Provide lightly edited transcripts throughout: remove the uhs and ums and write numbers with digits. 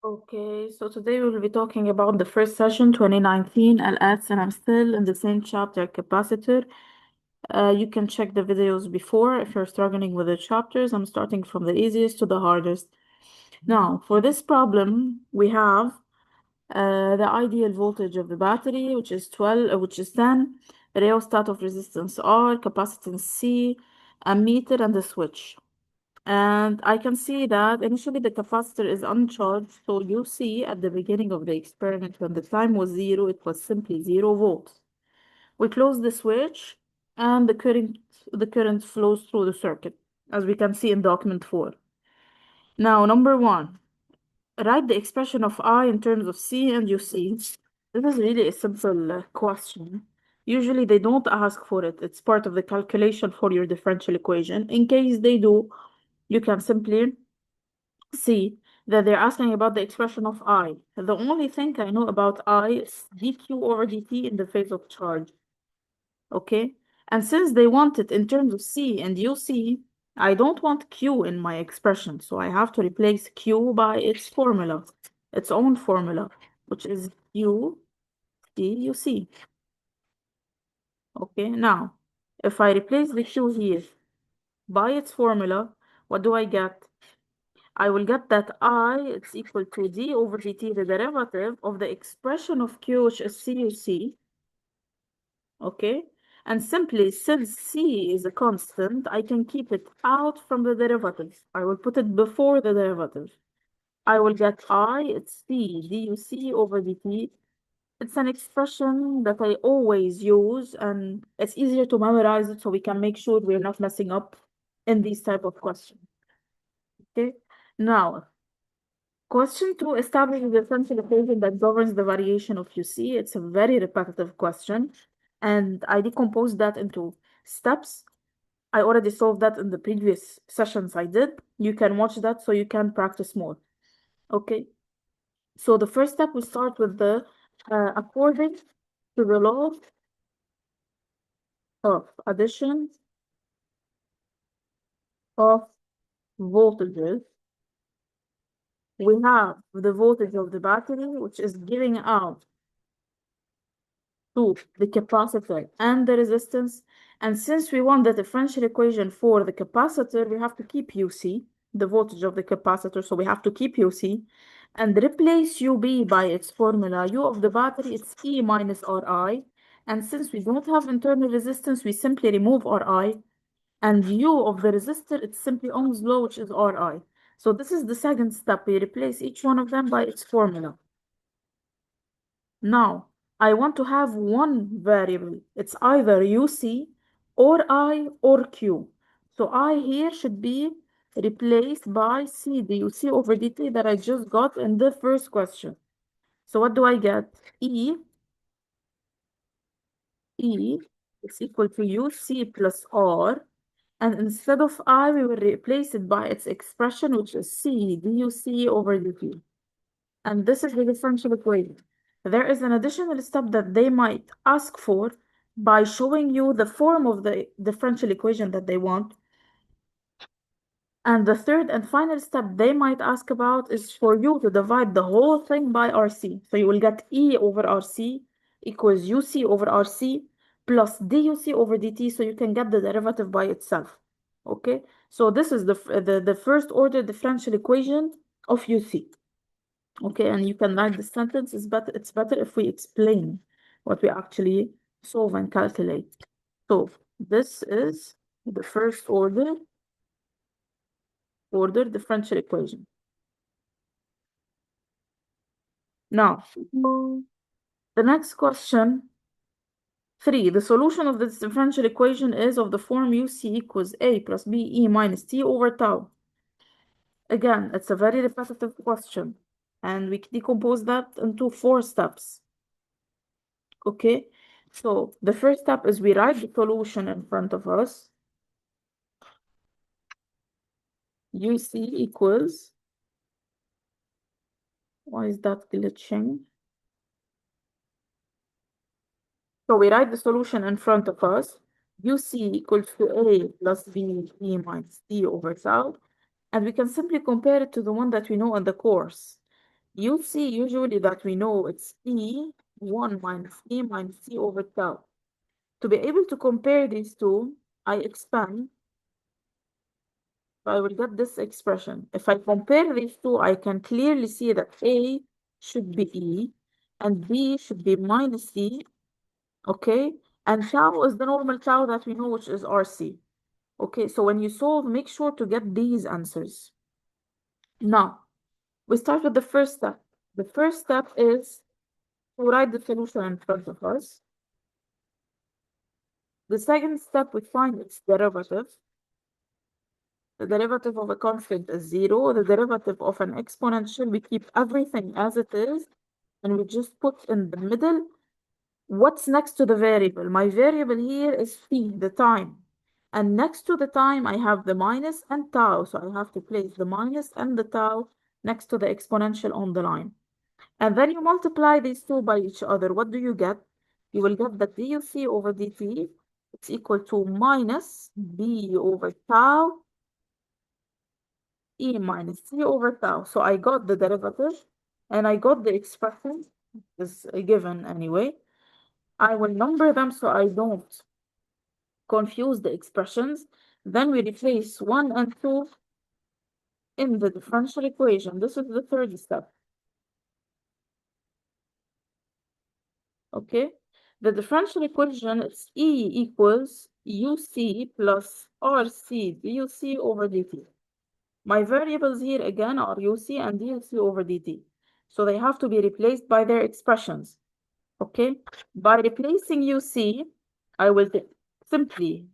Okay, so today we will be talking about the first session 2019 LS, and I'm still in the same chapter, Capacitor. You can check the videos before if you're struggling with the chapters. I'm starting from the easiest to the hardest. Now, for this problem, we have the ideal voltage of the battery, which is 10, rheostat of resistance R, capacitance C, a meter, and a switch. And I can see that initially the capacitor is uncharged. So you see at the beginning of the experiment, when the time was 0, it was simply 0 volts. We close the switch and the current flows through the circuit, as we can see in document 4. Now, number 1, write the expression of I in terms of C and UC. This is really a simple question. Usually they don't ask for it. It's part of the calculation for your differential equation. In case they do, you can simply see that they're asking about the expression of I. The only thing I know about I is dq over dt in the phase of charge. Okay? And since they want it in terms of C and UC, I don't want Q in my expression, so I have to replace Q by its formula, its own formula, which is Q C UC. Okay, now, if I replace the Q here by its formula, what do I get? I will get that I is equal to d over dt, the derivative of the expression of Q, which is CUC. Okay? And simply, since C is a constant, I can keep it out from the derivative. I will put it before the derivative. I will get I, it's C, duc over dt. It's an expression that I always use, and it's easier to memorize it so we can make sure we're not messing up in these type of questions. Okay? Now, question 2, establish the differential equation that governs the variation of UC. It's a very repetitive question, and I decomposed that into steps. I already solved that in the previous sessions I did. You can watch that so you can practice more. Okay, so the first step, we start with the according to the law of addition of voltages, we have the voltage of the battery, which is giving out to the capacitor and the resistance. And since we want the differential equation for the capacitor, we have to keep UC, the voltage of the capacitor, so we have to keep UC and replace UB by its formula. U of the battery is E minus Ri. And since we don't have internal resistance, we simply remove Ri. And U of the resistor, it's simply Ohm's law, which is Ri. So this is the second step. We replace each one of them by its formula. Now, I want to have one variable. It's either UC or I or Q. So I here should be replaced by C duc over dt that I just got in the first question. So what do I get? E is equal to UC plus R. And instead of I, we will replace it by its expression, which is C duc over dt. And this is the differential equation. There is an additional step that they might ask for by showing you the form of the differential equation that they want. And the third and final step they might ask about is for you to divide the whole thing by RC. So you will get E over RC equals UC over RC plus DUC over DT, so you can get the derivative by itself. Okay, so this is the first order differential equation of UC. Okay, and you can write the sentence. It's better if we explain what we actually solve and calculate. So this is the first order differential equation. Now, the next question 3. The solution of this differential equation is of the form UC equals A plus BE minus T over tau. Again, it's a very repetitive question, and we decompose that into 4 steps. Okay, so the first step is we write the solution in front of us. UC equals, why is that glitching? So we write the solution in front of us. UC equals to A plus B minus D over tau. And we can simply compare it to the one that we know in the course. You see usually that we know it's E1 minus E minus C over tau. To be able to compare these two, I expand, I will get this expression. If I compare these two, I can clearly see that A should be E and B should be minus C, okay? And tau is the normal tau that we know, which is RC. Okay, so when you solve, make sure to get these answers. Now, we start with the first step. The first step is to write the solution in front of us. The second step, we find its derivative. The derivative of a constant is 0. The derivative of an exponential, we keep everything as it is, and we just put in the middle what's next to the variable. My variable here is t, the time. And next to the time, I have the minus and tau. So I have to place the minus and the tau next to the exponential on the line. And then you multiply these two by each other. What do you get? You will get that duc over dt is equal to minus b over tau e minus c over tau. So I got the derivative and I got the expression, is a given anyway. I will number them so I don't confuse the expressions. Then we replace 1 and 2 in the differential equation. This is the third step. Okay, the differential equation is E equals UC plus RC DUC over dt. My variables here again are UC and DUC over dt. So they have to be replaced by their expressions. Okay, by replacing UC, I will simply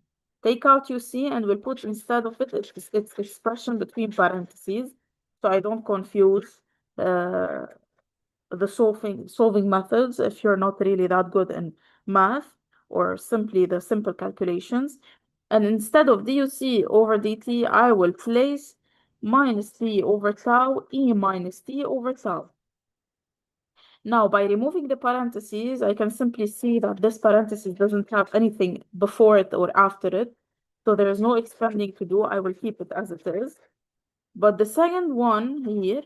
take out UC and will put instead of it its expression between parentheses, so I don't confuse the solving methods if you're not really that good in math or simply the simple calculations. And instead of DUC over dt, I will place minus t over tau e minus t over tau. Now, by removing the parentheses, I can simply see that this parenthesis doesn't have anything before it or after it. So there is no expanding to do. I will keep it as it is. But the second one here,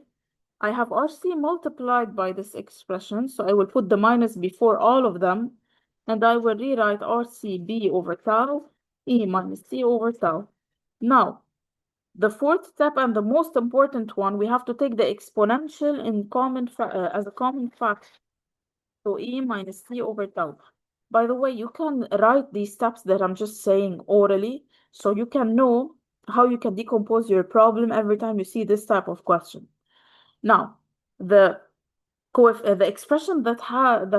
I have RC multiplied by this expression. So I will put the minus before all of them. And I will rewrite RCB over tau, E minus T over tau. Now, the fourth step and the most important one, we have to take the exponential in common as a common factor. So E minus T over tau. By the way, you can write these steps that I'm just saying orally, so you can know how you can decompose your problem every time you see this type of question. Now, the expression that have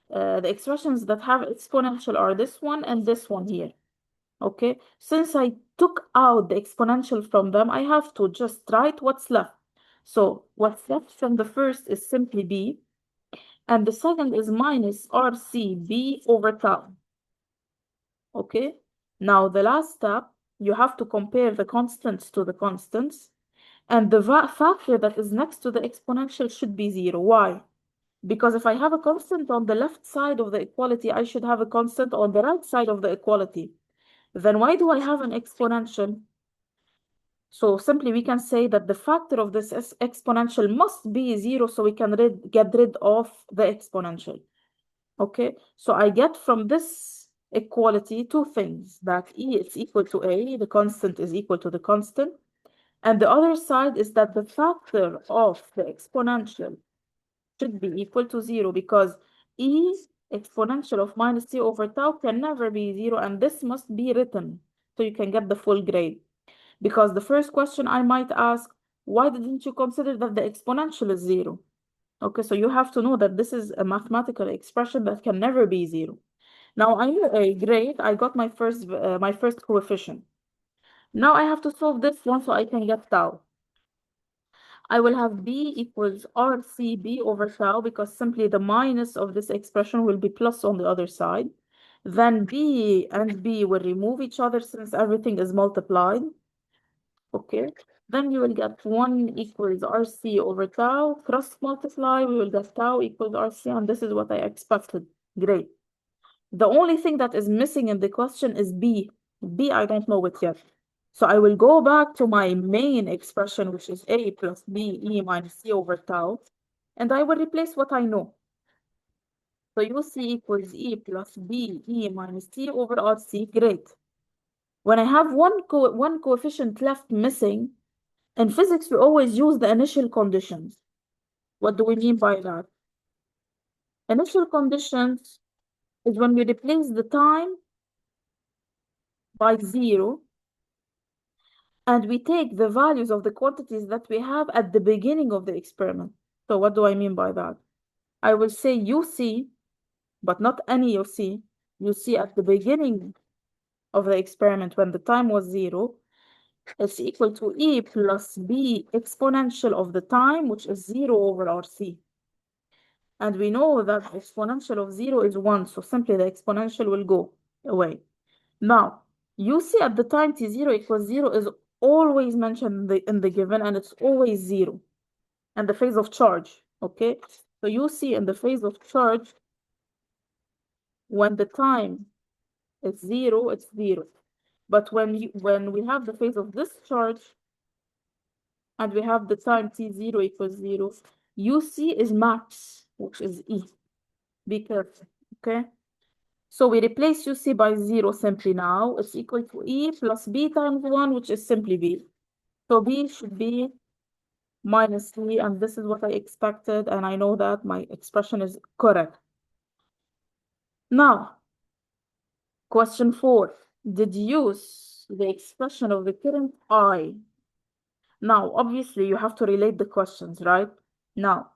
the expressions that have exponential are this one and this one here. Okay, since I took out the exponential from them, I have to just write what's left. So what's left from the first is simply b, and the second is minus RCB over tau. Okay, now the last step, you have to compare the constants to the constants, and the factor that is next to the exponential should be 0. Why? Because if I have a constant on the left side of the equality, I should have a constant on the right side of the equality. Then why do I have an exponential? So simply we can say that the factor of this exponential must be 0, so we can get rid of the exponential. Okay, so I get from this equality two things, that E is equal to A, the constant is equal to the constant, and the other side is that the factor of the exponential should be equal to 0, because E exponential of minus t over tau can never be 0, and this must be written so you can get the full grade. Because the first question I might ask, why didn't you consider that the exponential is 0? Okay, so you have to know that this is a mathematical expression that can never be 0. Now I know A, great, I got my first coefficient. Now I have to solve this one so I can get tau. I will have B equals RCB over tau, because simply the minus of this expression will be plus on the other side. Then B and B will remove each other since everything is multiplied. Okay, then you will get 1 equals RC over tau, cross multiply, we will get tau equals RC, and this is what I expected. Great. The only thing that is missing in the question is B. B, I don't know it yet. So I will go back to my main expression, which is A plus B E minus C over tau, and I will replace what I know. So UC equals E plus B E minus T over RC, great. When I have one coefficient left missing, in physics, we always use the initial conditions. What do we mean by that? Initial conditions is when we replace the time by 0, and we take the values of the quantities that we have at the beginning of the experiment. So what do I mean by that? I will say UC, but not any UC. UC at the beginning of the experiment when the time was 0 is equal to E plus B exponential of the time, which is 0 over RC. And we know that the exponential of 0 is 1, so simply the exponential will go away. Now, UC at the time t0 equals 0 is always mentioned in the given, and it's always 0 in the phase of charge, okay? So UC in the phase of charge, when the time is 0, it's 0. But when we have the phase of discharge, and we have the time t0 equals 0, UC is max, which is E. Be careful, okay? So we replace UC by 0 simply now. It's equal to E plus B times 1, which is simply B. So B should be minus C, and this is what I expected, and I know that my expression is correct. Now, question 4. Did you use the expression of the current I? Now, obviously, you have to relate the questions, right? Now,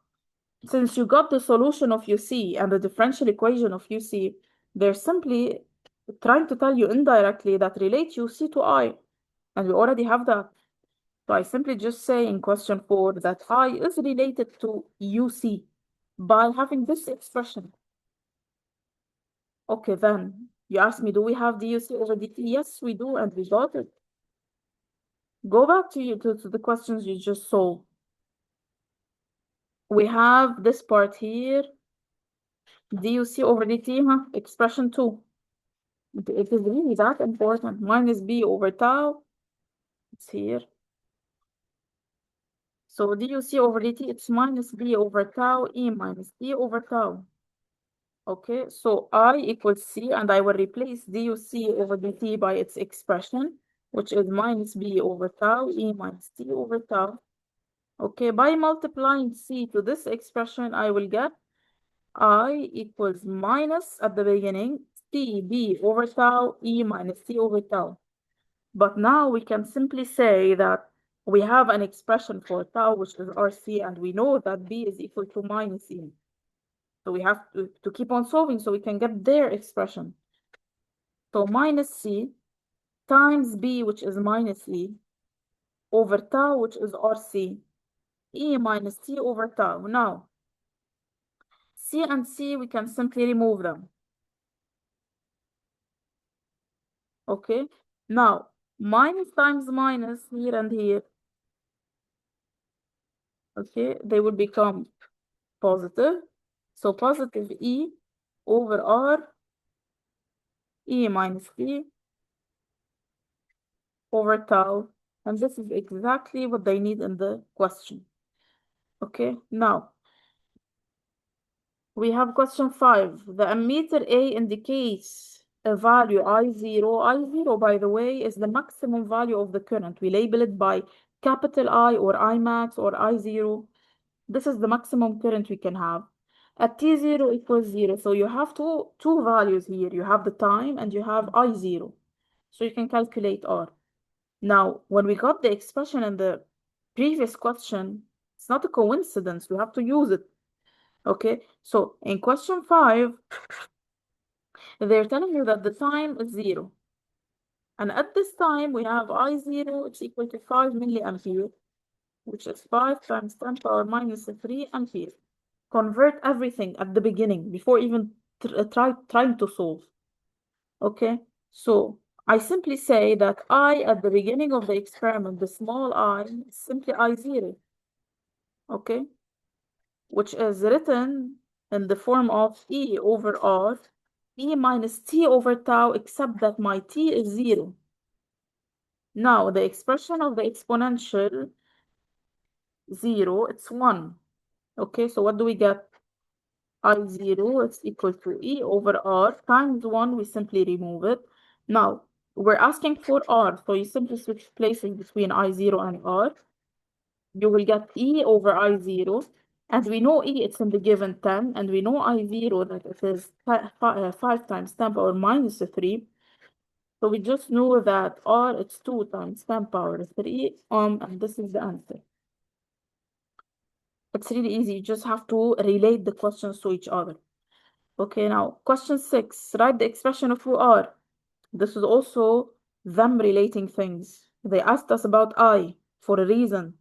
since you got the solution of UC and the differential equation of UC, they're simply trying to tell you indirectly that relate UC to I, and we already have that. So I simply just say in question 4 that I is related to UC by having this expression. Okay, then you ask me, do we have DUC over DT? Yes, we do, and we got it. Go back to the questions you just solved. We have this part here, DUC over DT, expression 2. It is really that important. Minus B over tau, it's here. So DUC over DT, it's minus B over tau, E minus D over tau. Okay, so I equals C, and I will replace DUC over DT by its expression, which is minus B over tau, E minus T over tau. Okay, by multiplying C to this expression, I will get I equals minus at the beginning, CB over tau, E minus T over tau. But now we can simply say that we have an expression for tau, which is RC, and we know that B is equal to minus E. So we have to keep on solving so we can get their expression. So minus C times B, which is minus E, over tau, which is RC, E minus T over tau. Now, C and C, we can simply remove them. Okay, now, minus times minus here and here. Okay, they will become positive. So positive E over R, E minus T over tau. And this is exactly what they need in the question. Okay, now, we have question 5. The ammeter A indicates a value I0. I0, by the way, is the maximum value of the current. We label it by capital I or I max or I0. This is the maximum current we can have. At T0 equals 0. So you have two values here. You have the time and you have I0. So you can calculate R. Now, when we got the expression in the previous question, it's not a coincidence. We have to use it. Okay, so in question 5, they're telling you that the time is 0. And at this time, we have I0, it's equal to 5 milliampere, which is 5 times 10 power minus 3 ampere. Convert everything at the beginning before even trying to solve. Okay, so I simply say that I at the beginning of the experiment, the small I, is simply I0. Okay, which is written in the form of E over R, E minus T over tau, except that my T is 0. Now, the expression of the exponential 0, it's 1. Okay, so what do we get? I0 is equal to E over R times 1. We simply remove it. Now, we're asking for R, so you simply switch places between I0 and R. You will get E over I0. And we know E, it's in the given 10. And we know I0 that it is 5 times 10 power minus 3. So we just know that R, it's 2 times 10 power 3. And this is the answer. It's really easy. You just have to relate the questions to each other. Okay, now question 6. Write the expression of UR. This is also them relating things. They asked us about I for a reason.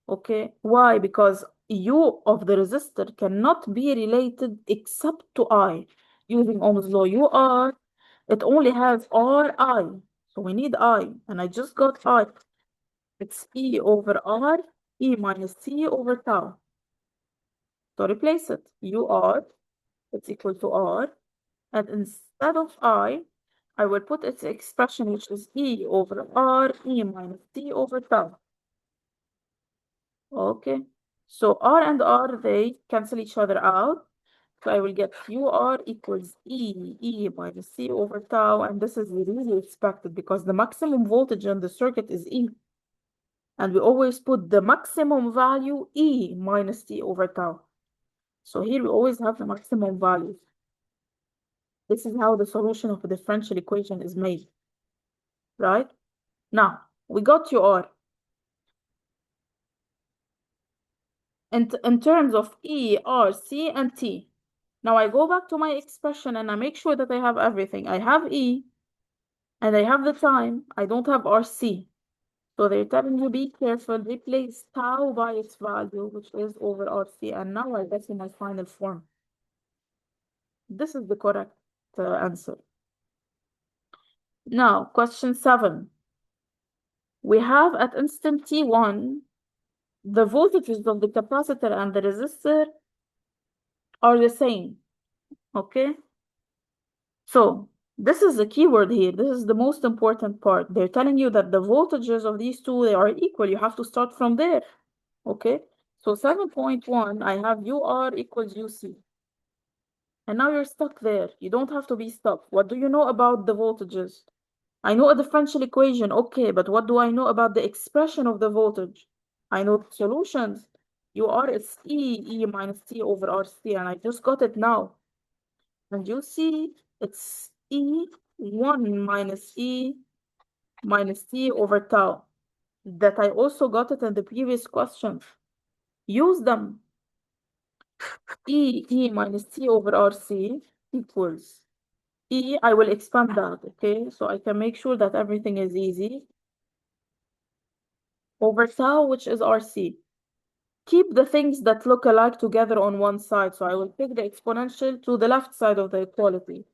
Okay, why? Because U of the resistor cannot be related except to I. Using Ohm's law, UR, it only has RI. So we need I, and I just got I. It's E over R, E minus T over tau. So replace it. UR, it's equal to R. And instead of I will put its expression, which is E over R, E minus T over tau. Okay, so R and R, they cancel each other out. So I will get UR equals E minus C over tau. And this is really expected because the maximum voltage in the circuit is E. And we always put the maximum value E minus T over tau. So here we always have the maximum values. This is how the solution of a differential equation is made, right? Now, we got UR. In terms of E, R, C, and T. Now I go back to my expression and I make sure that I have everything. I have E, and I have the time. I don't have RC. So they're telling you be careful, replace tau by its value, which is over RC. And now I get in my final form. This is the correct answer. Now, question 7. We have at instant T1, the voltages of the capacitor and the resistor are the same. Okay? So this is the keyword here. This is the most important part. They're telling you that the voltages of these two, they are equal. You have to start from there. Okay? So 7.1, I have UR equals UC. And now you're stuck there. You don't have to be stuck. What do you know about the voltages? I know a differential equation. Okay, but what do I know about the expression of the voltage? I know the solutions. UR is E minus T over RC, and I just got it now. And you see, it's E1 minus E minus T over tau. That I also got it in the previous question. Use them. E minus T over RC equals E. I will expand that, okay? So I can make sure that everything is easy. Over tau, which is RC. Keep the things that look alike together on one side. So I will take the exponential to the left side of the equality.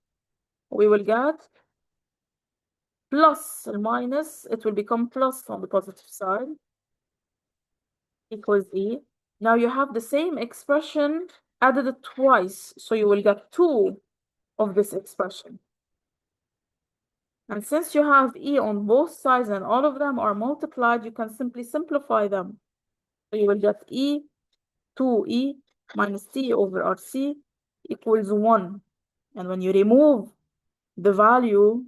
We will get plus or minus, it will become plus on the positive side, equals E. Now you have the same expression added it twice, so you will get 2 of this expression. And since you have E on both sides and all of them are multiplied, you can simply simplify them. So you will get E, 2E minus T over RC equals 1. And when you remove the value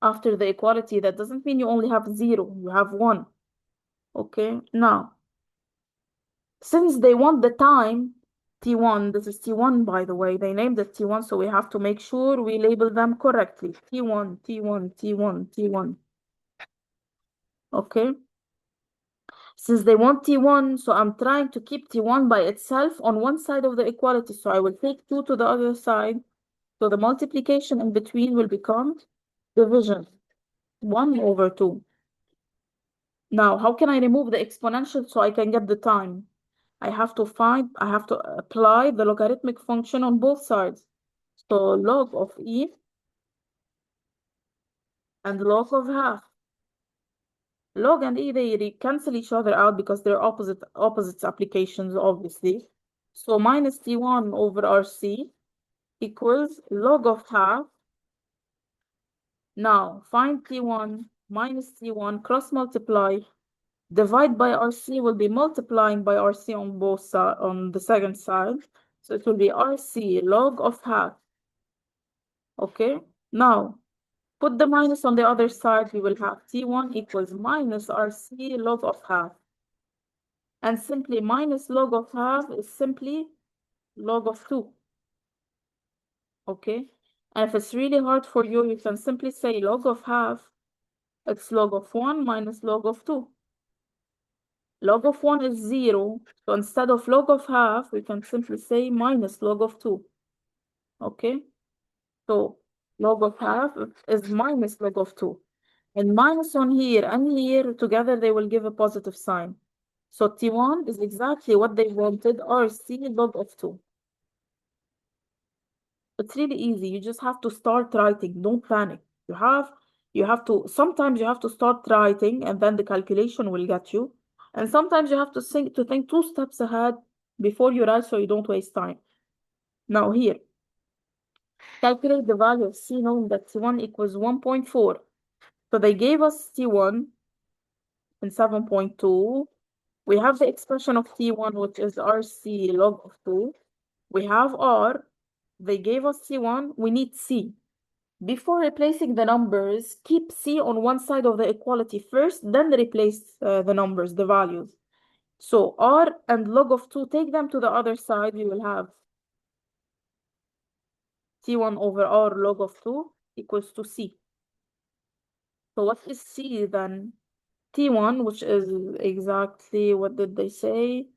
after the equality, that doesn't mean you only have 0, you have 1. Okay, now, since they want the time, T1, this is T1 by the way, they named it T1, so we have to make sure we label them correctly. T1, T1, T1, T1. Okay? Since they want T1, so I'm trying to keep T1 by itself on one side of the equality, so I will take 2 to the other side. So the multiplication in between will become division, 1 over 2. Now, how can I remove the exponential so I can get the time? I have to apply the logarithmic function on both sides. So log of E and log of half. Log and E, they cancel each other out because they're opposites applications, obviously. So minus T1 over RC equals log of half. Now, find T1 minus T1, cross multiply, divide by RC will be multiplying by RC on both sides, on the second side. So it will be RC log of half. Okay, now put the minus on the other side, we will have T1 equals minus RC log of half. And simply minus log of half is simply log of 2. Okay, and if it's really hard for you, you can simply say log of half, it's log of 1 minus log of 2. Log of 1 is 0, so instead of log of half, we can simply say minus log of 2. Okay, so log of half is minus log of 2. And minus on here and here, together they will give a positive sign. So T1 is exactly what they wanted, RC log of 2. It's really easy. You just have to start writing. Don't panic. Sometimes you have to start writing and then the calculation will get you. And sometimes you have to think 2 steps ahead before you write so you don't waste time. Now here, calculate the value of C knowing that T1 equals 1.4. So they gave us T1 in 7.2. We have the expression of T1, which is RC log of 2. We have R. They gave us C1. We need C. Before replacing the numbers, keep C on one side of the equality first, then replace the numbers, the values. So R and log of 2, take them to the other side. We will have T1 over R log of 2 equals to C. So what is C then? T1, which is exactly, what did they say?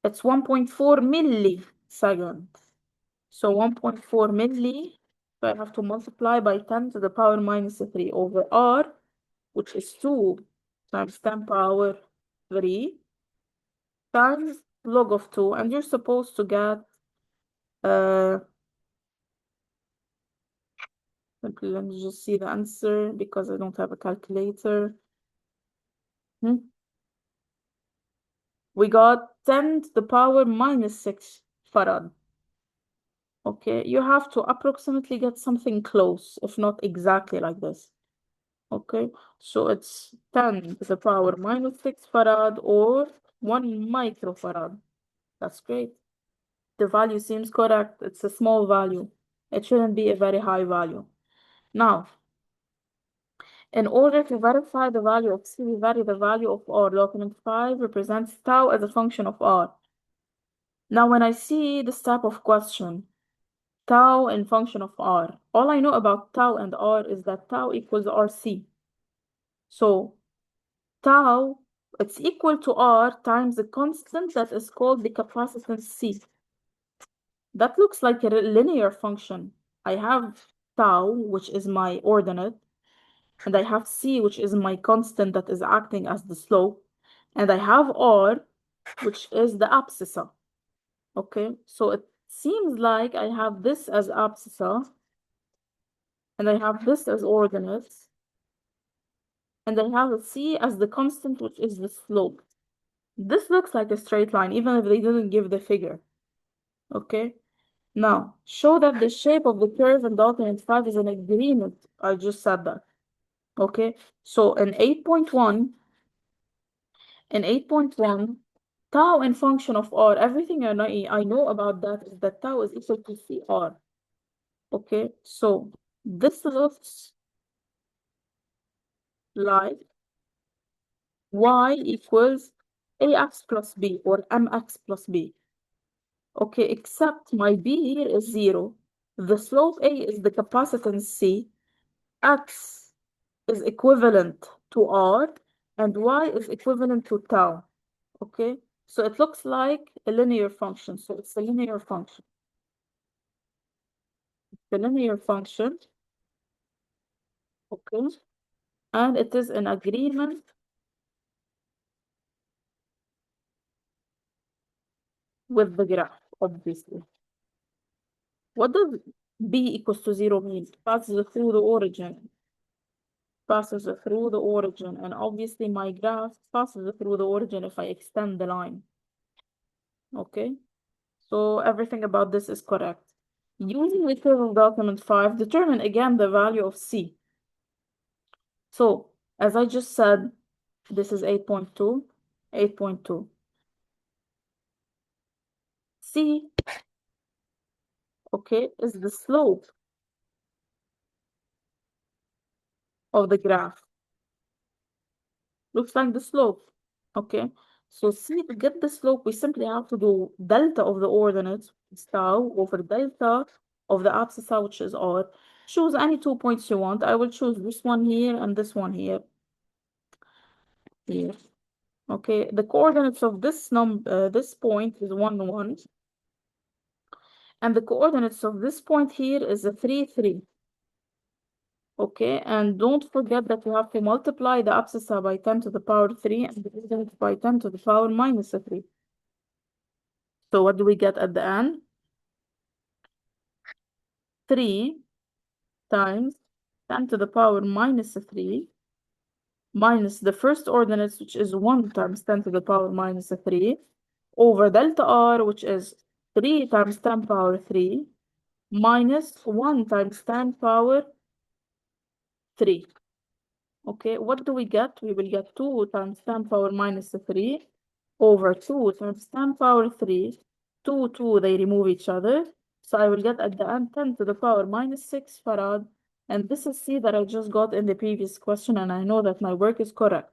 It's 1.4 milliseconds. So 1.4 milli, so I have to multiply by 10 to the power minus 3 over R, which is 2 times 10 power 3 times log of 2. And you're supposed to get, simply let me just see the answer because I don't have a calculator. We got 10 to the power minus 6 farad. Okay, you have to approximately get something close, if not exactly like this. Okay, so it's 10 to the power minus 6 farad or 1 microfarad. That's great. The value seems correct. It's a small value. It shouldn't be a very high value. Now, in order to verify the value of C, we vary the value of R. Document 5 represents tau as a function of R. Now, when I see this type of question, tau in function of R, all I know about tau and R is that tau equals RC. So tau, it's equal to R times the constant that is called the capacitance C. That looks like a linear function. I have tau, which is my ordinate, and I have C, which is my constant that is acting as the slope, and I have R, which is the abscissa. Okay, so it seems like I have this as abscissa, and I have this as ordinates, and I have a C as the constant, which is the slope. This looks like a straight line, even if they didn't give the figure. Okay, now show that the shape of the curve in document 5 is an agreement. I just said that. Okay, so in 8.1, tau in function of R, everything I know about that is that tau is equal to CR. Okay, so this looks like y equals ax plus b or mx plus b. Okay, except my b here is 0. The slope A is the capacitance C. X is equivalent to R and y is equivalent to tau. Okay, so it looks like a linear function. So it's a linear function. The linear function. Okay, and it is in agreement with the graph, obviously. What does b equals to 0 mean? Passes through the origin. Passes through the origin, and obviously my graph passes through the origin if I extend the line. Okay, so everything about this is correct. Using the curve of document 5, determine again the value of C. So As I just said, this is 8.2, 8.2. C, okay, is the slope of the graph. Looks like the slope, okay? So C, to get the slope, we simply have to do delta of the ordinates, is tau, over delta of the abscissa, which is r. Choose any 2 points you want. I will choose this one here and this one here. Here. Okay, the coordinates of this point is 1, 1. And the coordinates of this point here is a 3, 3. Okay, and don't forget that you have to multiply the abscissa by 10 to the power 3 and the coordinates by 10 to the power minus 3. So what do we get at the end? 3 times 10 to the power minus 3 minus the first ordinates, which is 1 times 10 to the power minus 3, over delta r, which is 3 times 10 power 3, minus 1 times 10 power 3. Okay, what do we get? We will get 2 times 10 power minus 3 over 2 times 10 power 3. 2, 2, they remove each other. So I will get at the end 10 to the power minus 6 farad. And this is C that I just got in the previous question, and I know that my work is correct.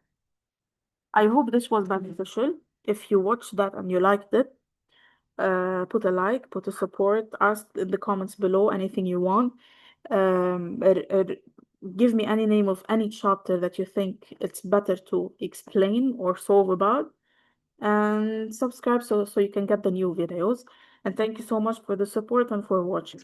I hope this was beneficial. If you watched that and you liked it, put a like, put a support, ask in the comments below anything you want. Give me any name of any chapter that you think it's better to explain or solve about, and subscribe so you can get the new videos. And thank you so much for the support and for watching.